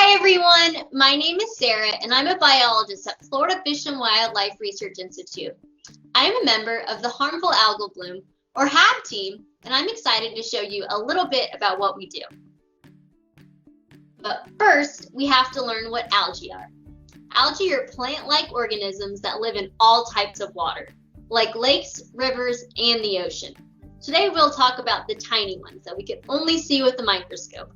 Hi everyone, my name is Sarah and I'm a biologist at Florida Fish and Wildlife Research Institute. I am a member of the Harmful Algal Bloom, or HAB team, and I'm excited to show you a little bit about what we do. But first, we have to learn what algae are. Algae are plant-like organisms that live in all types of water, like lakes, rivers, and the ocean. Today we'll talk about the tiny ones that we can only see with the microscope.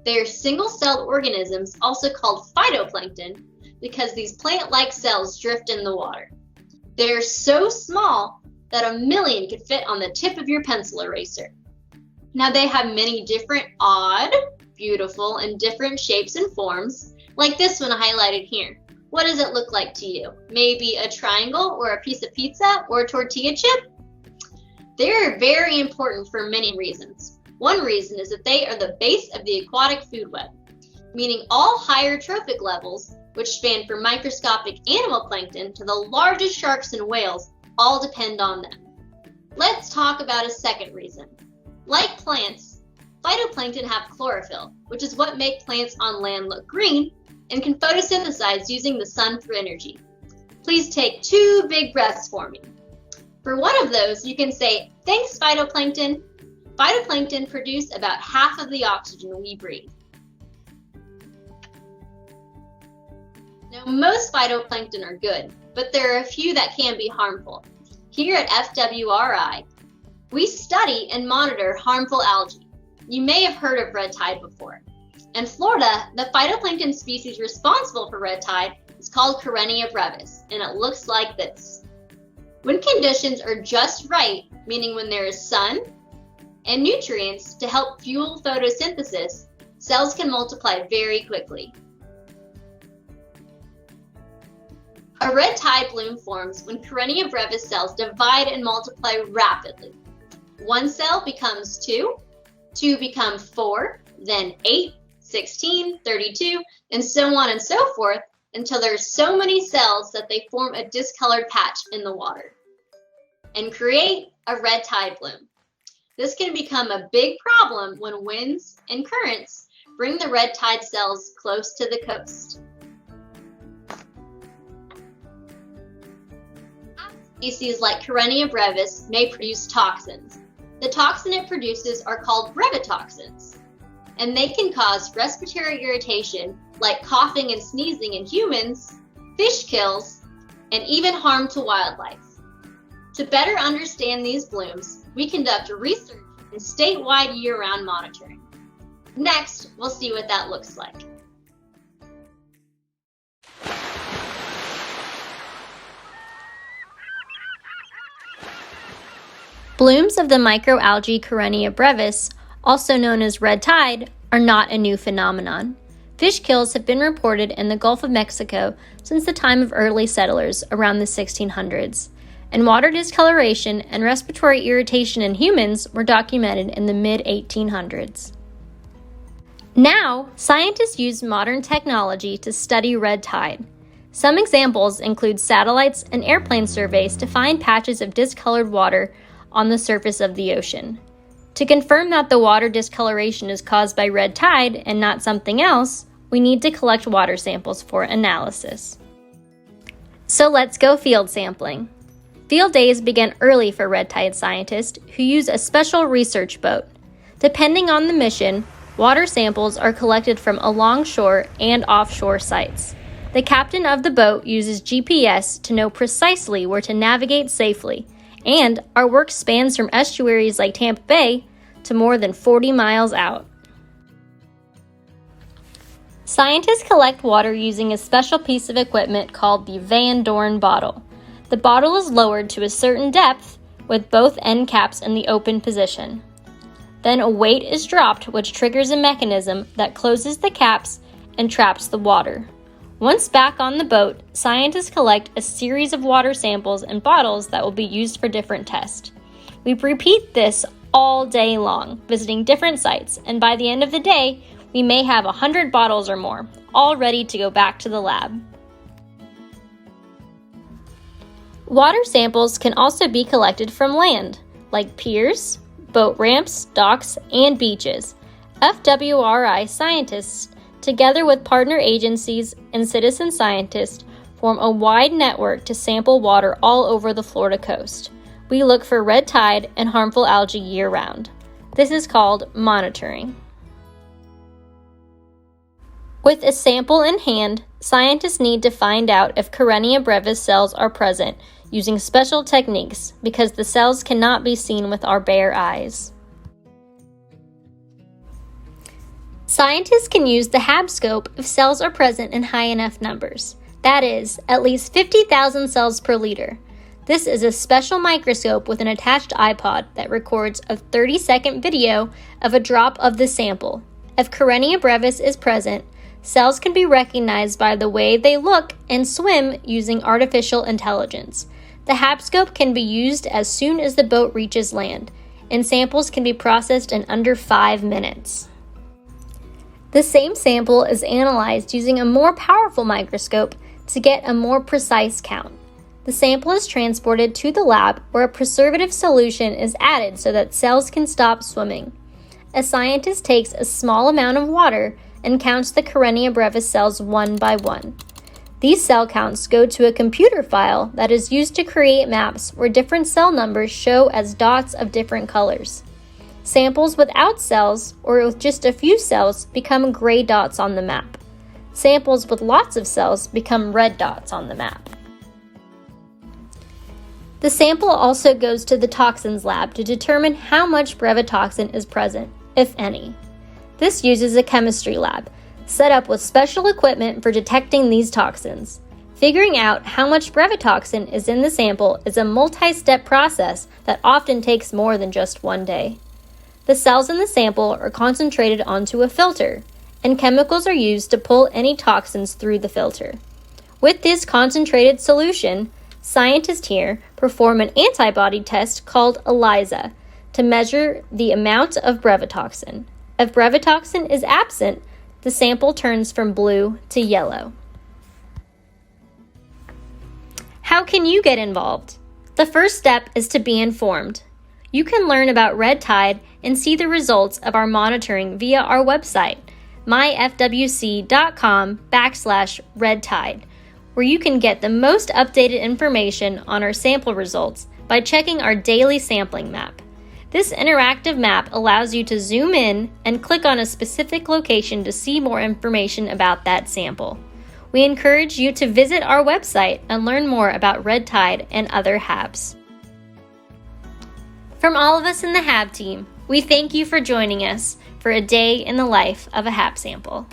They are single-celled organisms, also called phytoplankton, because these plant-like cells drift in the water. They are so small that 1 million could fit on the tip of your pencil eraser. Now they have many different odd, beautiful, and different shapes and forms, like this one highlighted here. What does it look like to you? Maybe a triangle or a piece of pizza or a tortilla chip? They are very important for many reasons. One reason is that they are the base of the aquatic food web, meaning all higher trophic levels, which span from microscopic animal plankton to the largest sharks and whales, all depend on them. Let's talk about a second reason. Like plants, phytoplankton have chlorophyll, which is what makes plants on land look green and can photosynthesize using the sun for energy. Please take 2 big breaths for me. For one of those, you can say, "Thanks, phytoplankton." Phytoplankton produce about half of the oxygen we breathe. Now, most phytoplankton are good, but there are a few that can be harmful. Here at FWRI, we study and monitor harmful algae. You may have heard of red tide before. In Florida, the phytoplankton species responsible for red tide is called Karenia brevis, and it looks like this. When conditions are just right, meaning when there is sun and nutrients to help fuel photosynthesis, cells can multiply very quickly. A red tide bloom forms when Karenia brevis cells divide and multiply rapidly. 1 cell becomes 2, 2 become 4, then 8, 16, 32, and so on and so forth until there are so many cells that they form a discolored patch in the water and create a red tide bloom. This can become a big problem when winds and currents bring the red tide cells close to the coast. Species like Karenia brevis may produce toxins. The toxin it produces are called brevetoxins, and they can cause respiratory irritation like coughing and sneezing in humans, fish kills, and even harm to wildlife. To better understand these blooms, we conduct research and statewide year-round monitoring. Next, we'll see what that looks like. Blooms of the microalgae Karenia brevis, also known as red tide, are not a new phenomenon. Fish kills have been reported in the Gulf of Mexico since the time of early settlers around the 1600s. And water discoloration and respiratory irritation in humans were documented in the mid-1800s. Now, scientists use modern technology to study red tide. Some examples include satellites and airplane surveys to find patches of discolored water on the surface of the ocean. To confirm that the water discoloration is caused by red tide and not something else, we need to collect water samples for analysis. So let's go field sampling. Field days begin early for red tide scientists who use a special research boat. Depending on the mission, water samples are collected from alongshore and offshore sites. The captain of the boat uses GPS to know precisely where to navigate safely, and our work spans from estuaries like Tampa Bay to more than 40 miles out. Scientists collect water using a special piece of equipment called the Van Doorn bottle. The bottle is lowered to a certain depth with both end caps in the open position. Then a weight is dropped, which triggers a mechanism that closes the caps and traps the water. Once back on the boat, scientists collect a series of water samples and bottles that will be used for different tests. We repeat this all day long, visiting different sites, and by the end of the day, we may have 100 bottles or more, all ready to go back to the lab. Water samples can also be collected from land, like piers, boat ramps, docks, and beaches. FWRI scientists together with partner agencies and citizen scientists, form a wide network to sample water all over the Florida coast. We look for red tide and harmful algae year-round. This is called monitoring. With a sample in hand, scientists need to find out if Karenia brevis cells are present using special techniques because the cells cannot be seen with our bare eyes. Scientists can use the HAB scope if cells are present in high enough numbers. That is, at least 50,000 cells per liter. This is a special microscope with an attached iPod that records a 30-second video of a drop of the sample. If Karenia brevis is present, cells can be recognized by the way they look and swim using artificial intelligence. The HAB scope can be used as soon as the boat reaches land, and samples can be processed in under 5 minutes. The same sample is analyzed using a more powerful microscope to get a more precise count. The sample is transported to the lab where a preservative solution is added so that cells can stop swimming. A scientist takes a small amount of water and counts the Karenia brevis cells one by one. These cell counts go to a computer file that is used to create maps where different cell numbers show as dots of different colors. Samples without cells or with just a few cells become gray dots on the map. Samples with lots of cells become red dots on the map. The sample also goes to the toxins lab to determine how much brevetoxin is present, if any. This uses a chemistry lab, set up with special equipment for detecting these toxins. Figuring out how much brevetoxin is in the sample is a multi-step process that often takes more than just one day. The cells in the sample are concentrated onto a filter, and chemicals are used to pull any toxins through the filter. With this concentrated solution, scientists here perform an antibody test called ELISA to measure the amount of brevetoxin. If brevetoxin is absent, the sample turns from blue to yellow. How can you get involved? The first step is to be informed. You can learn about red tide and see the results of our monitoring via our website, myfwc.com/redtide, where you can get the most updated information on our sample results by checking our daily sampling map. This interactive map allows you to zoom in and click on a specific location to see more information about that sample. We encourage you to visit our website and learn more about red tide and other HABs. From all of us in the HAB team, we thank you for joining us for a day in the life of a HAB sample.